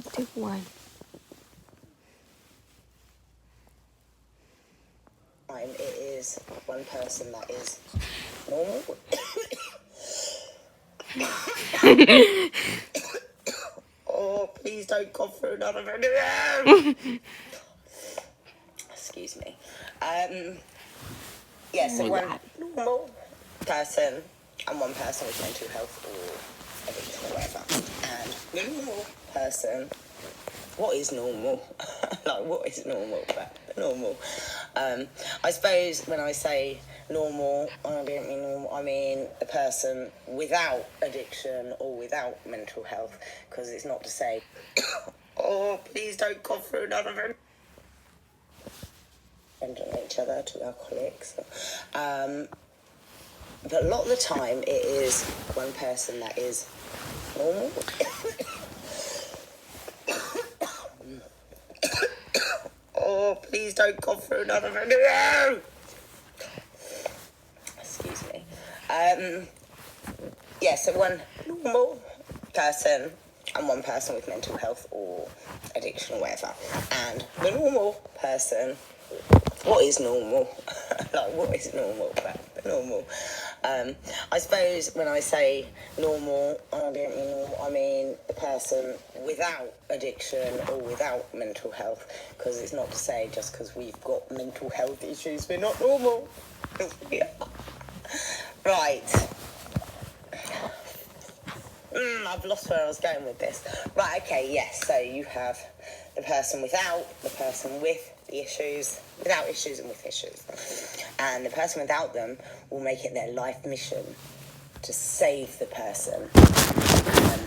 sensitive one. It is one person that is normal. Oh, please don't go through another video. Excuse me. So one normal person and one person with mental health or addiction or whatever. And the normal person, what is normal? Like, what is normal? Normal. I suppose when I say normal, I don't mean normal, I mean a person without addiction or without mental health, because it's not to say, oh, please don't go through another one. And each other to alcoholics. But a lot of the time it is one person that is normal. Oh, please don't go through another video. Excuse me. So one normal person and one person with mental health or addiction or whatever. And the normal person, what is normal? Like, what is normal? Normal. I suppose when I say normal, I don't mean normal, I mean a person without addiction or without mental health, because it's not to say just because we've got mental health issues we're not normal. Right. I've lost where I was going with this. Right, okay, yes, so you have the person without, the person with the issues, without issues and with issues. And the person without them will make it their life mission to save the person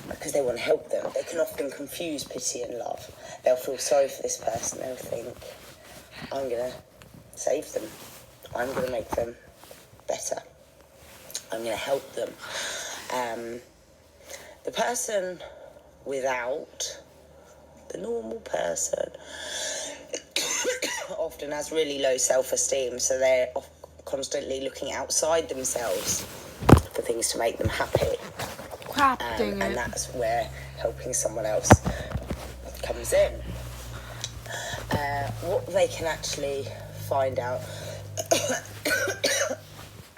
because they want to help them. They can often confuse pity and love. They'll feel sorry for this person. They'll think, I'm going to save them. I'm going to make them better. I'm going to help them. The person without, the normal person, often has really low self-esteem, so they're constantly looking outside themselves for things to make them happy. And that's where helping someone else comes in. What they can actually find out...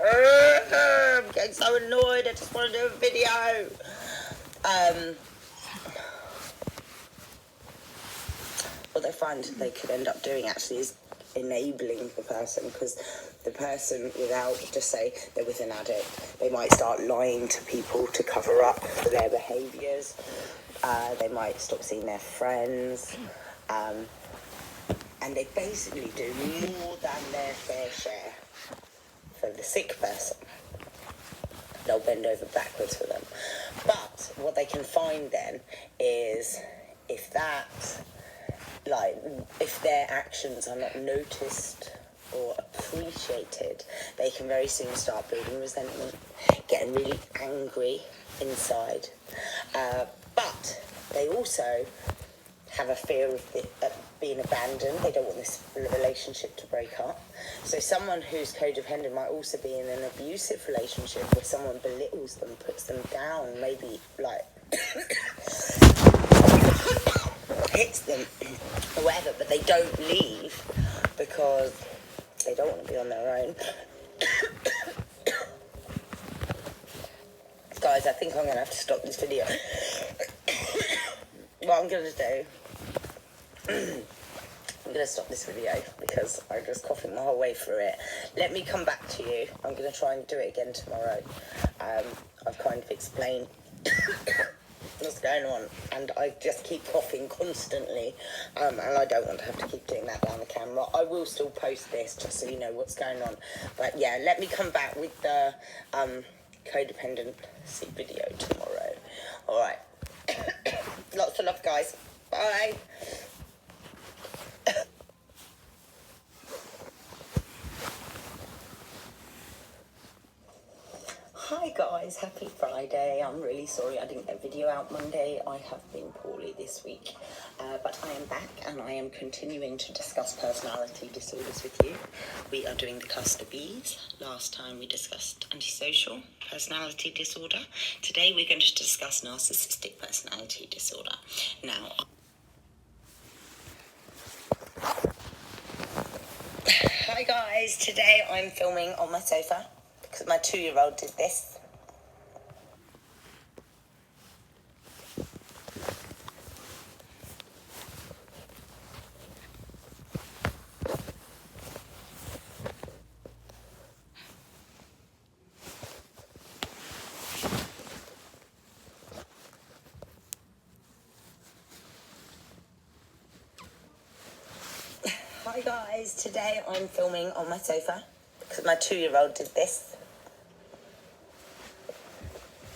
I'm getting so annoyed, I just want to do a video. What they find they could end up doing actually is enabling the person, because the person without, just say they're with an addict, they might start lying to people to cover up for their behaviours. They might stop seeing their friends, and they basically do more than their fair share for the sick person. They'll bend over backwards for them. But what they can find then is if their actions are not noticed or appreciated, they can very soon start building resentment, getting really angry inside. But they also have a fear of being abandoned. They don't want this relationship to break up. So someone who's codependent might also be in an abusive relationship where someone belittles them, puts them down, maybe hits them or whatever, but they don't leave because they don't want to be on their own. Guys, I think I'm going to have to stop this video. What I'm going to do... I'm going to stop this video because I'm just coughing the whole way through it. Let me come back to you. I'm going to try and do it again tomorrow. I've kind of explained what's going on, and I just keep coughing constantly, and I don't want to have to keep doing that down the camera. I will still post this just so you know what's going on. But yeah, let me come back with the codependency video tomorrow. Alright. Lots of love, guys. Bye. Hi guys, happy Friday. I'm really sorry I didn't get a video out Monday. I have been poorly this week, but I am back and I am continuing to discuss personality disorders with you. We are doing the cluster Bs. Last time we discussed antisocial personality disorder. Today we're going to discuss narcissistic personality disorder. Now, guys, today I'm filming on my sofa because my 2-year-old did this. Hi guys, today I'm filming on my sofa because my 2-year-old did this.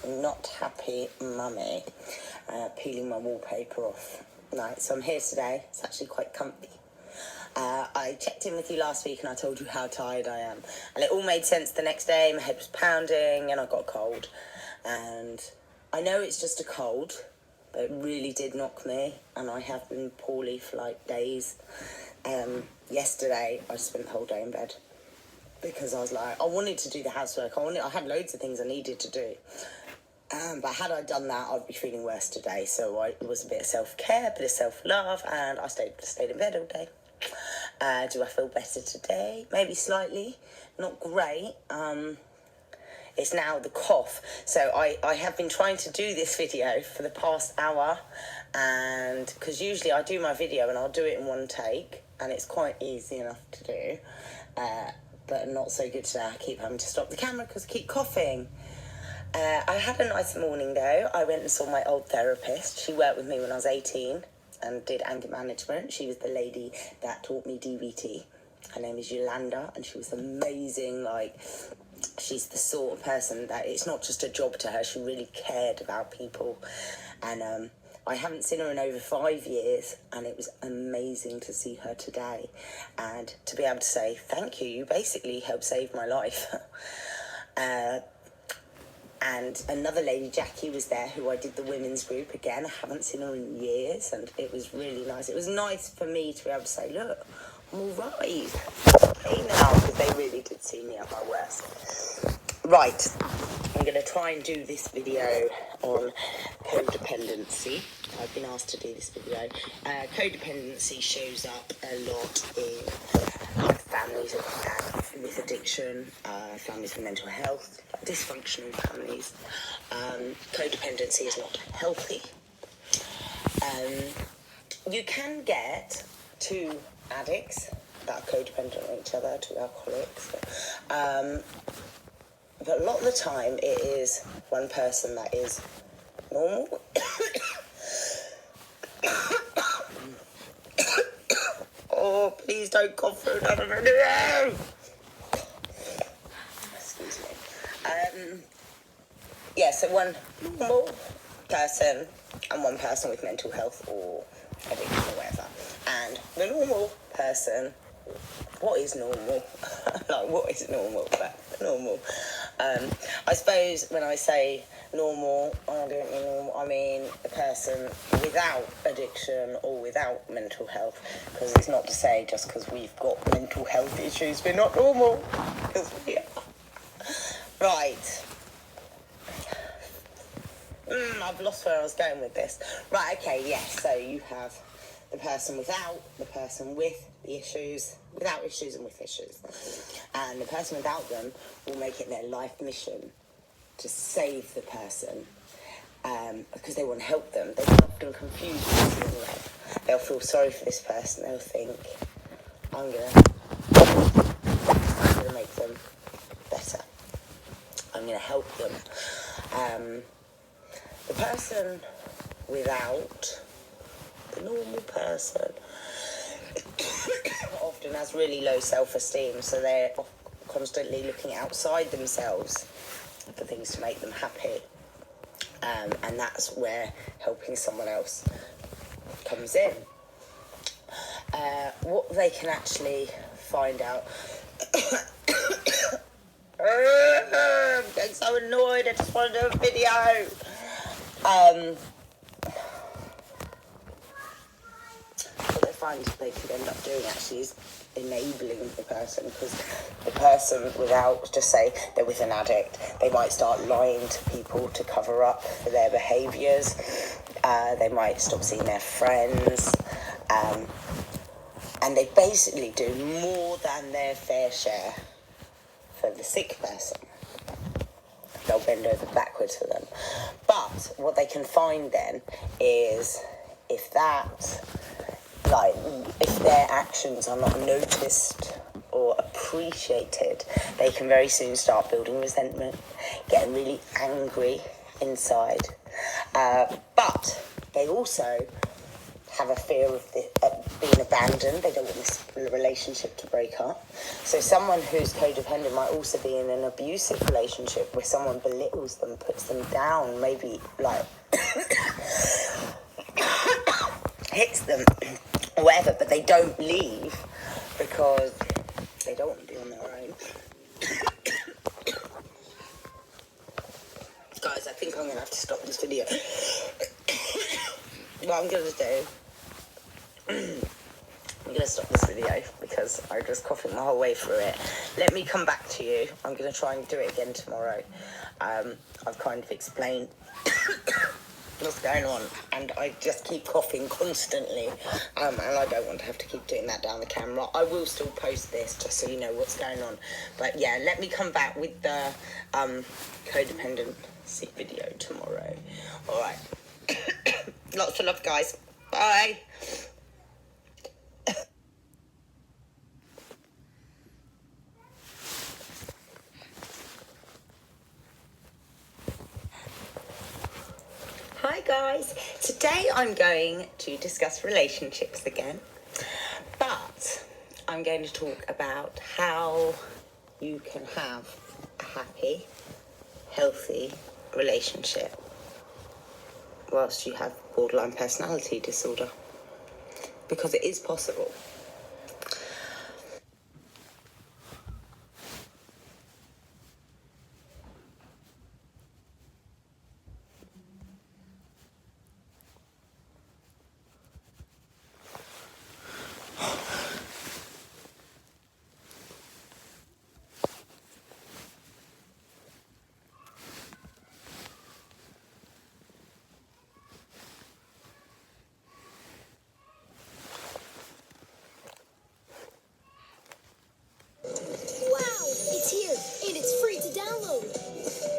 Not happy mummy. Peeling my wallpaper off. Right, so I'm here today. It's actually quite comfy. I checked in with you last week and I told you how tired I am. And it all made sense the next day. My head was pounding and I got a cold. And I know it's just a cold, but it really did knock me. And I have been poorly for like days. Yesterday I spent the whole day in bed because I was like, I wanted to do the housework. I had loads of things I needed to do. But had I done that, I'd be feeling worse today. So it was a bit of self-care, a bit of self-love, and I stayed in bed all day. Do I feel better today? Maybe slightly. Not great. It's now the cough. So I have been trying to do this video for the past hour, and because usually I do my video and I'll do it in one take, and it's quite easy enough to do. But not so good today. I keep having to stop the camera because I keep coughing. I had a nice morning though. I went and saw my old therapist. She worked with me when I was 18 and did anger management. She was the lady that taught me DBT. Her name is Yolanda and she was amazing. Like, she's the sort of person that it's not just a job to her. She really cared about people. And I haven't seen her in over 5 years and it was amazing to see her today. And to be able to say, thank you, you basically helped save my life. And another lady, Jackie, was there, who I did the women's group again. I haven't seen her in years, and it was really nice. It was nice for me to be able to say, look, I'm all right. Okay now, because they really did see me at my worst. Right, I'm going to try and do this video on codependency. I've been asked to do this video. Codependency shows up a lot in families with addiction, families with mental health, dysfunctional families. Codependency is not healthy. You can get two addicts that are codependent on each other, two alcoholics. But a lot of the time it is one person that is normal. Oh, please don't cough through another video. Excuse me. Yeah, so one normal person and one person with mental health or addiction or whatever. And the normal person, what is normal? Like, what is normal? But normal. I suppose when I say normal, I don't mean normal, I mean a person without addiction or without mental health. Because it's not to say just because we've got mental health issues, we're not normal. Because we are. Right. I've lost where I was going with this. Right, okay, yes, so you have the person without, the person with the issues, without issues and with issues. And the person without them will make it their life mission to save the person because they want to help them. They can often confuse people in love. They'll feel sorry for this person. They'll think, I'm gonna make them better. I'm gonna help them. The person without, the normal person, often has really low self-esteem, so they're constantly looking outside themselves for things to make them happy. And that's where helping someone else comes in. What they can actually find out. I'm getting so annoyed, I just want to do a video. What they find they could end up doing actually is enabling the person, because the person without, just say they're with an addict, they might start lying to people to cover up for their behaviours. They might stop seeing their friends. And they basically do more than their fair share for the sick person. They'll bend over backwards for them. But what they can find then is if their actions are not noticed or appreciated, they can very soon start building resentment, getting really angry inside. But they also have a fear of being abandoned. They don't want this relationship to break up. So someone who's codependent might also be in an abusive relationship where someone belittles them, puts them down, maybe like hits them or whatever, but they don't leave because they don't want to be on their own. Guys, I think I'm going to have to stop this video. What I'm going to do, I'm going to stop this video because I was just coughing the whole way through it. Let me come back to you. I'm going to try and do it again tomorrow. I've kind of explained what's going on, and I just keep coughing constantly, and I don't want to have to keep doing that down the camera. I will still post this just so you know what's going on. But yeah, let me come back with the codependency video tomorrow. All right. Lots of love, guys. Bye. Hi guys, today I'm going to discuss relationships again, but I'm going to talk about how you can have a happy, healthy relationship whilst you have borderline personality disorder, because it is possible.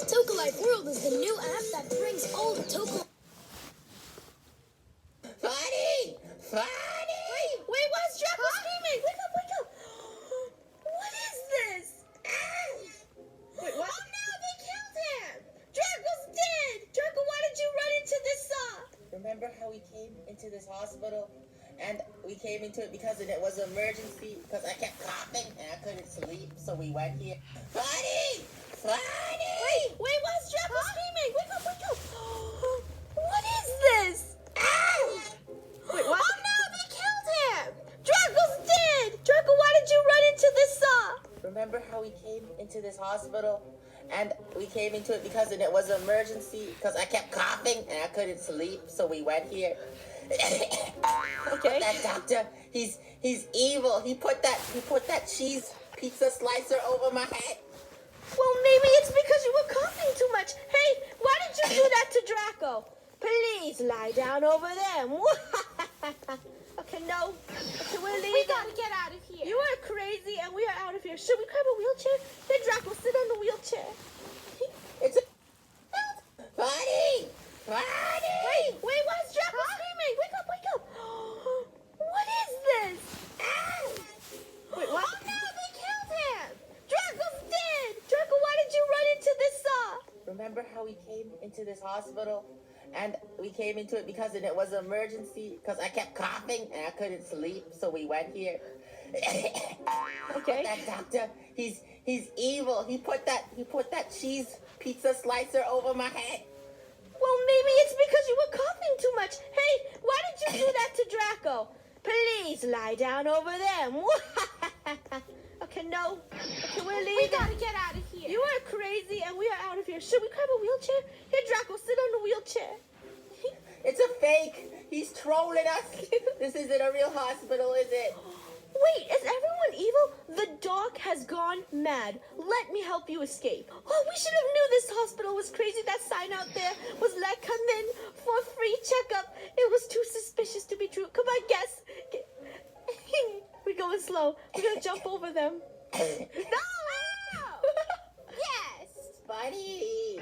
Tokolife World is the new app that brings all the Toko. Funny! Wait, what's Draco screaming? Wake up! What is this? Wait, what? Oh no, they killed him! Draco's dead! Draco, why did you run into this saw? Remember how we came into this hospital? And we came into it because it was an emergency, because I kept coughing and I couldn't sleep, so we went here. Funny! Wait, what's Draco screaming? Wake up! What is this? Wait, what? Oh no, they killed him! Draco's dead! Draco, why did you run into this saw? Remember how we came into this hospital? And we came into it because it was an emergency, because I kept coughing and I couldn't sleep, so we went here. Okay. That doctor, he's evil. He put that cheese pizza slicer over my head. Well, maybe it's because you were coughing too much. Hey, why did you do that to Draco? Please lie down over there. Okay, no. Okay, we're leaving. We gotta get out of here. You are crazy, and we are out of here. Should we grab a wheelchair? Let Draco sit on the wheelchair. It's a... Funny! Wait, what's Draco screaming? Wake up! What is this? Wait, what? Oh no, they killed him! Draco's dead! Draco, why did you run into this saw? Remember how we came into this hospital? And we came into it because it was an emergency, because I kept coughing and I couldn't sleep, so we went here. Okay. That doctor, he's evil. He put that cheese pizza slicer over my head. Well, maybe it's because you were coughing too much. Hey, why did you do that to Draco? Please lie down over there. Okay, no. Okay, we're leaving. We gotta get out of here. You are crazy, and we are out of here. Should we grab a wheelchair? Here, Draco, sit on the wheelchair. It's a fake. He's trolling us. This isn't a real hospital, is it? Wait, is everyone evil? The doc has gone mad. Let me help you escape. Oh, we should have knew this hospital was crazy. That sign out there was like, come in for a free checkup. It was too suspicious to be true. Come on, guess. slow. We're gonna jump over them. No! Yes! Buddy.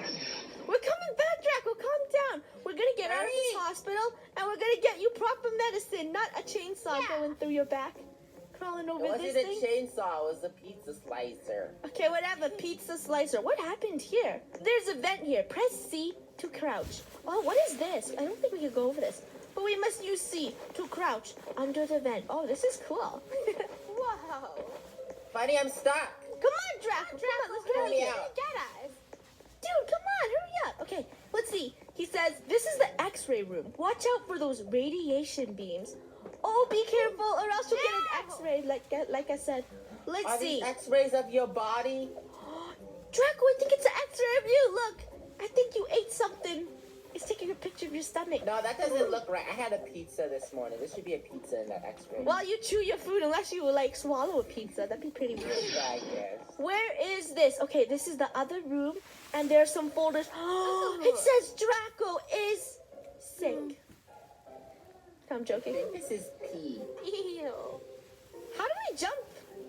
We're coming back, Draco. Calm down. We're gonna get out of this Hurry. hospital, and we're gonna get you proper medicine, not a chainsaw Yeah. going through your back, crawling It over wasn't this a thing. chainsaw, it was a pizza slicer. Okay, whatever. Pizza slicer. What happened here? There's a vent here. Press C to crouch. Oh, what is this? I don't think we could go over this. But we must use C to crouch under the vent. Oh, this is cool. Whoa! Buddy, I'm stuck. Come on, Draco. Come on, let's get out of me here. out. Get us! Dude, come on, hurry up. Okay, let's see. He says, this is the x-ray room. Watch out for those radiation beams. Oh, be careful or else you'll get an x-ray, like I said. Let's Are see. these x-rays of your body? Draco, I think it's an x-ray of you. Look, I think you ate something. It's taking a picture of your stomach. No, that doesn't look right. I had a pizza this morning. There should be a pizza in that x-ray. While you chew your food, unless you swallow a pizza, that'd be pretty weird. Yeah, I guess. Where is this? Okay, this is the other room, and there are some folders. Oh, it says Draco is sick. I'm I joking. think this is pee. Ew. How do we jump?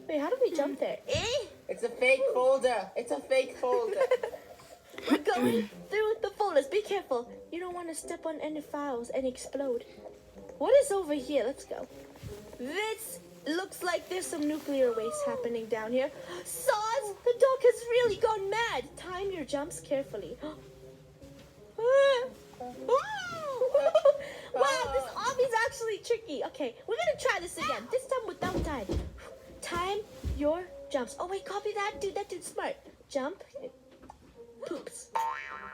Wait, how do we jump there? It's a fake folder. It's a fake folder. We're going through the folders. Be careful. You don't want to step on any files and explode. What is over here? Let's go. This looks like there's some nuclear waste happening down here. Saws! The dog has really gone mad. Time your jumps carefully. Wow, this obby's actually tricky. Okay, we're gonna try this again. This time without time. Time your jumps. Oh wait, copy that dude. That dude's smart. Jump. Poops.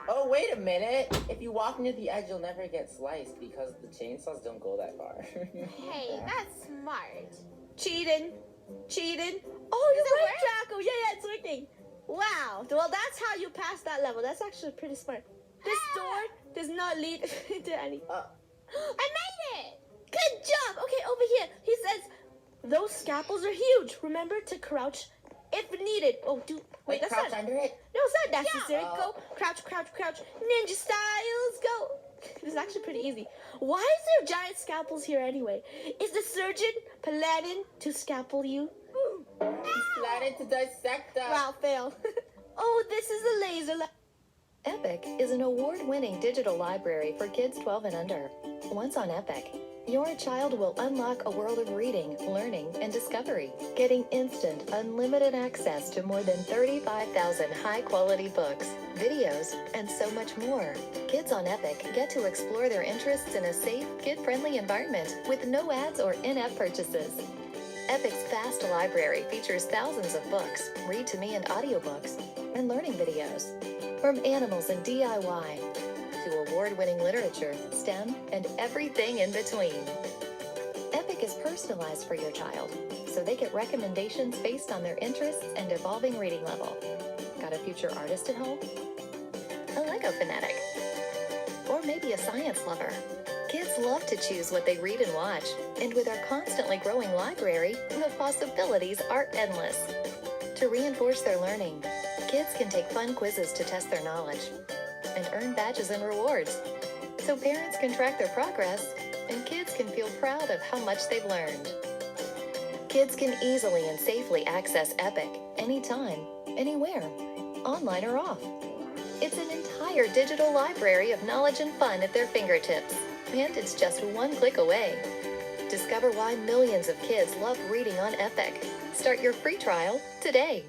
Oh, wait a minute. If you walk near the edge, you'll never get sliced because the chainsaws don't go that far. Hey, that's smart. Cheating. Cheating. Oh, you're Does it right, Draco. Yeah, it's working. Wow. Well, that's how you pass that level. That's actually pretty smart. This door does not lead to any. I made it! Good job. Okay, over here. He says, those scalpels are huge. Remember to crouch if needed. Oh, dude. Wait, that's crouch not. under it? No, it's not necessary. Yeah. Go. Crouch, crouch, crouch. Ninja styles. Go. This is actually pretty easy. Why is there giant scalpels here anyway? Is the surgeon planning to scalpel you? He's planning to dissect us. Wow, fail. Oh, this is a laser. Epic is an award-winning digital library for kids 12 and under. Once on Epic, your child will unlock a world of reading, learning, and discovery, getting instant, unlimited access to more than 35,000 high-quality books, videos, and so much more. Kids on Epic get to explore their interests in a safe, kid-friendly environment with no ads or in-app purchases. Epic's vast library features thousands of books, read-to-me and audiobooks, and learning videos. From animals and DIY to award-winning literature, STEM, and everything in between. Epic is personalized for your child, so they get recommendations based on their interests and evolving reading level. Got a future artist at home? A Lego fanatic? Or maybe a science lover? Kids love to choose what they read and watch, and with our constantly growing library, the possibilities are endless. To reinforce their learning, kids can take fun quizzes to test their knowledge and earn badges and rewards, so parents can track their progress and kids can feel proud of how much they've learned. Kids can easily and safely access Epic anytime, anywhere, online or off. It's an entire digital library of knowledge and fun at their fingertips, and it's just one click away. Discover why millions of kids love reading on Epic. Start your free trial today.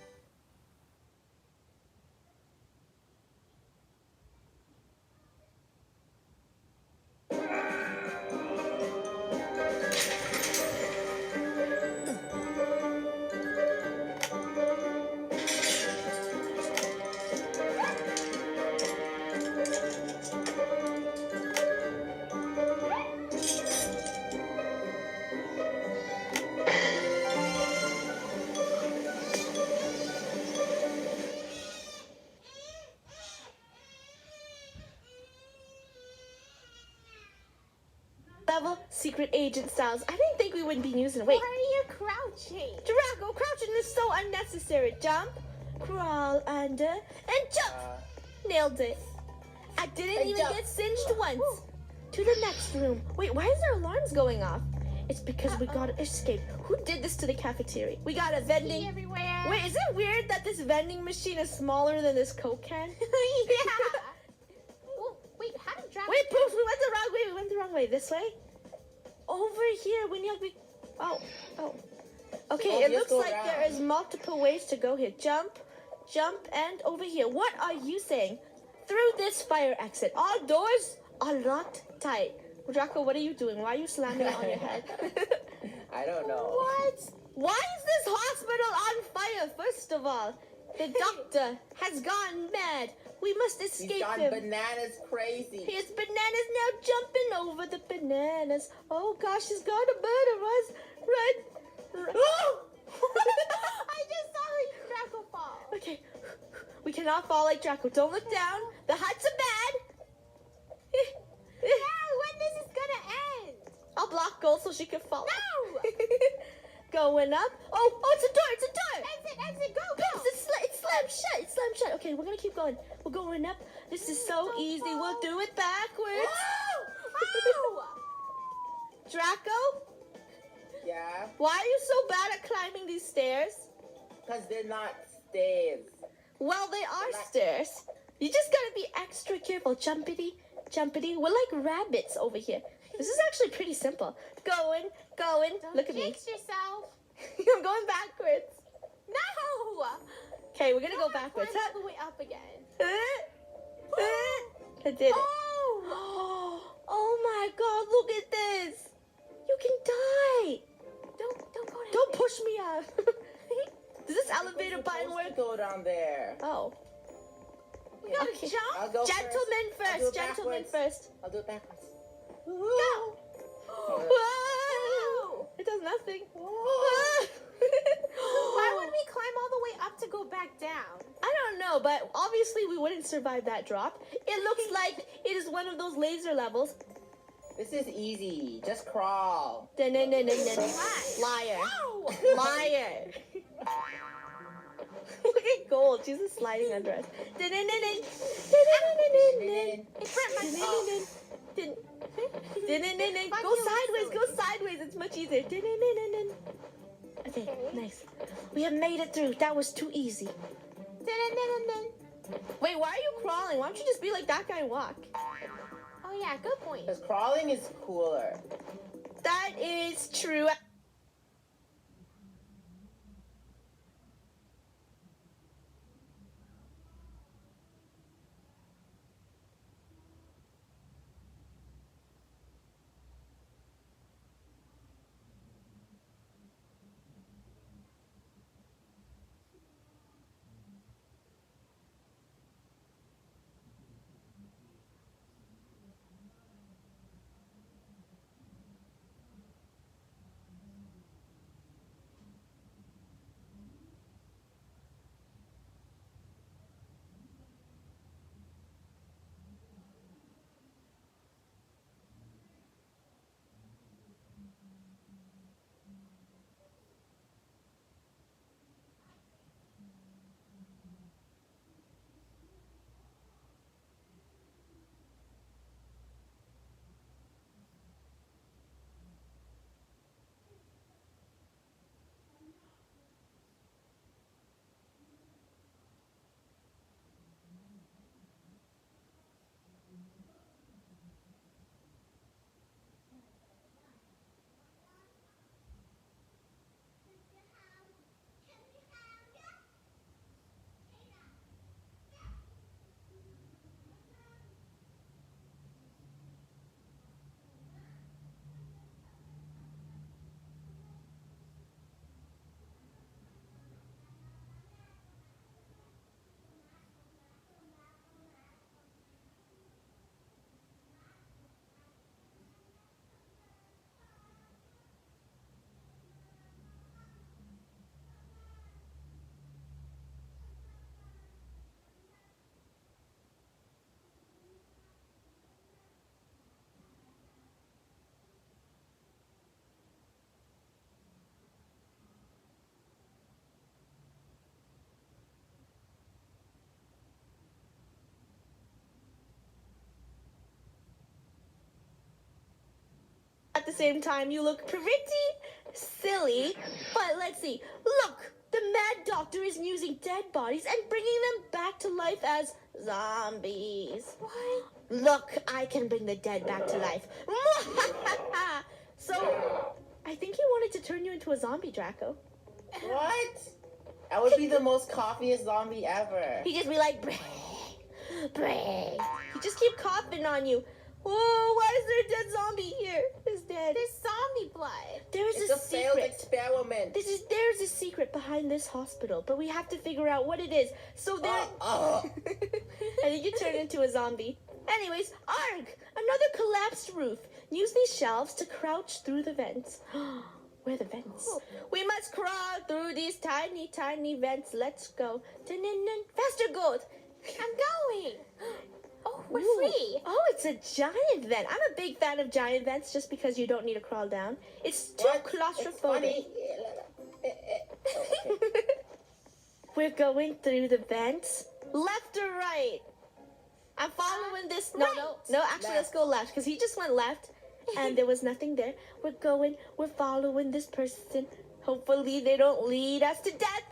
Level secret agent styles. I didn't think we would be using. Wait, Why are you crouching? Draco, crouching is so unnecessary. Jump, crawl under, and jump. Nailed it. I didn't And even jump. get singed once. To the next room. Wait, why is there alarms going off? It's because we gotta escape. Who did this to the cafeteria? We got a Pee vending. everywhere. Wait, is it weird that this vending machine is smaller than this Coke can? Yeah. Well, wait, how did Draco? Wait, Poof, we went the wrong way. We went the wrong way. This way? Over here. We need to be. Oh. Okay, Oh, it just looks go like around. there is multiple ways to go here. Jump, and over here. What are you saying? Through this fire exit. All doors are locked tight. Draco, what are you doing? Why are you slamming it on your head? I don't know. What? Why is this hospital on fire? First of all, the doctor has gone mad. We must He's escape gone him. bananas crazy. His bananas now jumping over the bananas. Oh gosh, he's gonna murder us. Run. Oh! I just saw Draco fall. Okay, we cannot fall like Draco. Don't look down. The huts are bad. Yeah, when this is gonna end? I'll block Gold so she can fall. No! Going up. Oh, it's a door. It's a door. Exit, go, go. It's slammed shut. It's slammed shut. Okay, we're gonna keep going. We're going up. This is so easy. We'll do it backwards. Ow! Draco, Yeah, why are you so bad at climbing these stairs? because they're not stairs. Well, they are stairs. You just gotta be extra careful. Jumpity. We're like rabbits over here. This is actually pretty simple. Going. Don't Look at me. jinx yourself. I'm going backwards. No! Okay, we're gonna go Climb backwards. all the way up again. I did it. Oh! Oh my god, look at this. You can die. Don't go down. Don't push me up. Does this elevator We're button supposed work? to go down there. Oh. We gotta Okay. jump. I'll go Gentlemen first. I'll do first. it Gentlemen backwards. first. I'll do it backwards. Go. Oh, Whoa. It does nothing. Why would we climb all the way up to go back down? I don't know, but obviously we wouldn't survive that drop. It looks like it is one of those laser levels. This is easy. Just crawl. Liar. Whoa! Liar. Look at Gold. She's just sliding under us. It burnt my Go sideways. Go sideways. It's much easier. Okay, nice. We have made it through. That was too easy. Wait, why are you crawling? Why don't you just be like that guy and walk? Oh yeah, good point. Because crawling is cooler. That is true. At the same time, you look pretty silly. But let's see. Look, the mad doctor is using dead bodies and bringing them back to life as zombies. What? Look, I can bring the dead back to life. So, I think he wanted to turn you into a zombie, Draco. What? I would be the most coughiest zombie ever. He just be like, bray, bray. He just keep coughing on you. Oh, why is there a dead zombie here? It's dead. There's zombie blood. There is It's a failed secret. experiment. There's a secret behind this hospital, but we have to figure out what it is. So there, Oh. I think you turn into a zombie. Anyways, Arg, another collapsed roof. Use these shelves to crouch through the vents. Where are the vents? We must crawl through these tiny, tiny vents. Let's go. Dun-dun-dun. Faster, Gold. I'm going. Oh, we're Ooh. free. Oh, it's a giant vent. I'm a big fan of giant vents just because you don't need to crawl down. It's too What? claustrophobic. It's funny. We're going through the vents. Left or right? I'm following this. No, actually, let's go left because he just went left and there was nothing there. We're following this person. Hopefully, they don't lead us to death.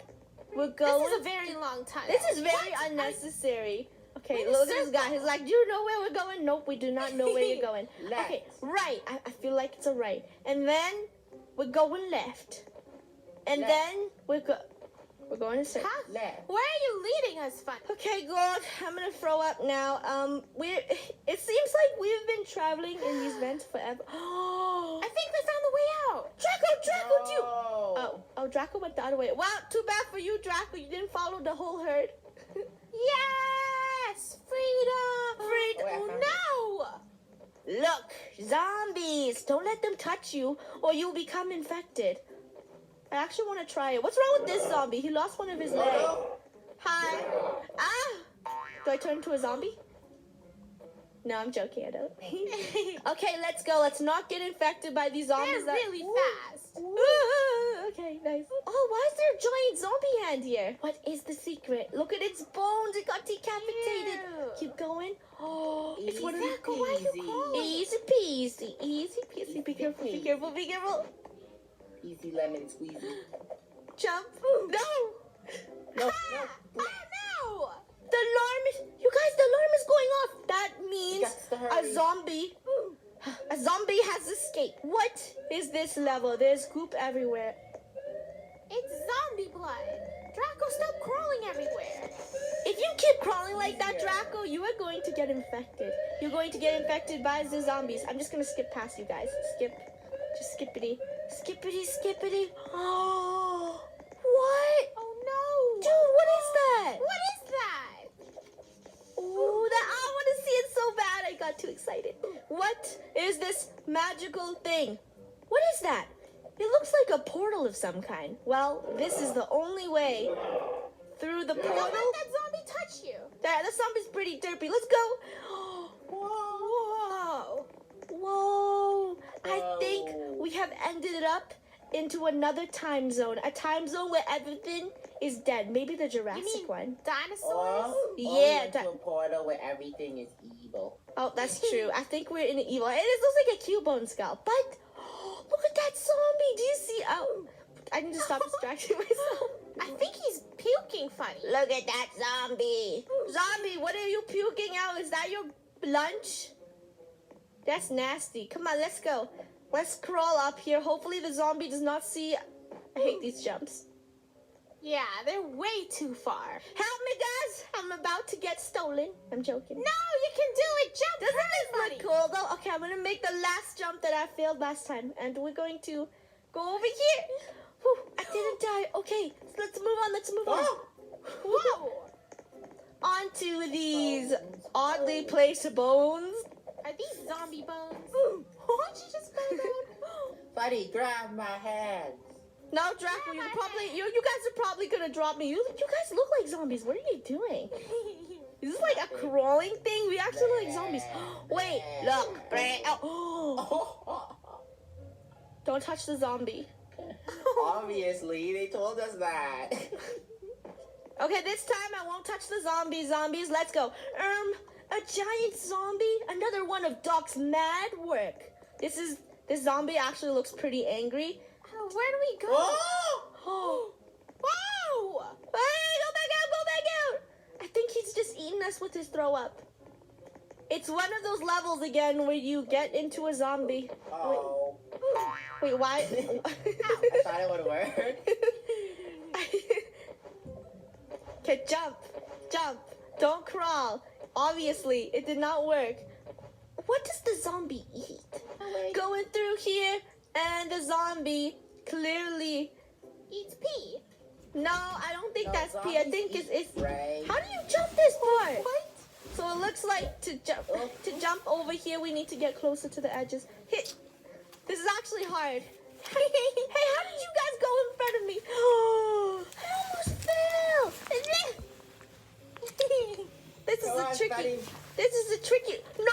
We're going. This is a very long time. This is very unnecessary. Okay, We're in a look at this guy. circle. He's like, do you know where we're going? Nope, we do not know where you're going. Left. Okay, right. I feel like it's a right. And then we're going left. And Left. then we're going in circle. Huh? Left. Where are you leading us, Fun? Okay, Gold, I'm gonna throw up now. It seems like we've been traveling in these vents forever. I think they found the way out. Draco, do you? No. Oh, Draco went the other way. Well, too bad for you, Draco. You didn't follow the whole herd. Yes! Freedom! Freedom. Oh, I found No! Look, zombies. Don't let them touch you or you'll become infected. I actually want to try it. What's wrong with this zombie? He lost one of his legs. No. Hi. Ah! Do I turn into a zombie? No, I'm joking. I don't. Okay, let's go. Let's not get infected by these zombies. They're really fast. Okay, nice. Oh, why is there a giant zombie hand here? What is the secret? Look at its bones. It got decapitated. Cute. Keep going. Oh, it's one of Easy the. Why are you peasy. crawling? Easy peasy. Easy peasy. Be careful. Be careful. Be careful. Easy lemon squeezy. Jump. No. No, no. Oh no! The alarm is. You guys, the alarm is going off. That means got to hurry. a zombie. A zombie has escaped. What is this level? There's goop everywhere. It's zombie blood. Draco, stop crawling everywhere. If you keep crawling like that, Draco, you are going to get infected. You're going to get infected by the zombies. I'm just gonna skip past you guys. Skip. Just skippity. Skippity, skippity. Oh, what? Oh no! Dude, what is that? What is that? Ooh, I want to see it so bad. I got too excited. What is this magical thing? What is that? It looks like a portal of some kind. Well, this is the only way through the Don't portal. let that zombie touch you. The zombie's pretty derpy. Let's go. Whoa. Whoa. I think we have ended up into another time zone. A time zone where everything is dead. Maybe the You Jurassic mean one. dinosaurs? Yeah, Into a portal where everything is evil. Oh, that's true. I think we're in an evil. It looks like a Cubone skull. But look at that zombie. Do you see? Oh, I need to stop distracting myself. I think he's puking funny. Look at that zombie. Zombie, what are you puking out? Is that your lunch? That's nasty. Come on, let's go. Let's crawl up here. Hopefully the zombie does not see. I hate these jumps. Yeah, they're way too far. Help me, guys. I'm about to get stolen. I'm joking. No, you can do it. Jump. Doesn't this buddy. look cool though? Okay, I'm gonna make the last jump that I failed last time. And we're going to go over here. Whew, I didn't die. Okay, so let's move on. Let's move on. Whoa! Onto these oddly placed bones. Are these zombie bones? Did you just fall down? Buddy, grab my hand. No, Draco, you guys are probably gonna drop me. You guys look like zombies. What are you doing? Is this like a crawling thing? We actually look like zombies. Wait, look. Oh. Don't touch the zombie. Obviously, they told us that. Okay, this time I won't touch the zombies. Let's go. A giant zombie. Another one of Doc's mad work. This is This zombie actually looks pretty angry. Where do we go? Oh! Wow! Hey, go back out! Go back out! I think he's just eating us with his throw up. It's one of those levels again where you get into a zombie. Oh. Wait, why? I thought it would work. Okay, jump. Jump. Don't crawl. Obviously, it did not work. What does the zombie eat? Going through here, and the zombie clearly... Eats pee. No, I don't think No, that's pee. I zombies think eat it's... prey. How do you jump this part? What? So it looks like to jump over here, we need to get closer to the edges. Hit. This is actually hard. Hey, how did you guys go in front of me? I almost fell. This is Come a on, tricky. buddy. This is a tricky. No.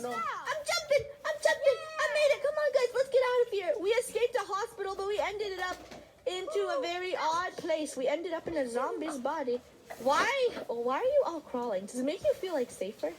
No. I'm jumping. I made it. Come on, guys. Let's get out of here. We escaped a hospital, but we ended it up into a very odd place. We ended up in a zombie's body. Why are you all crawling? Does it make you feel like safer?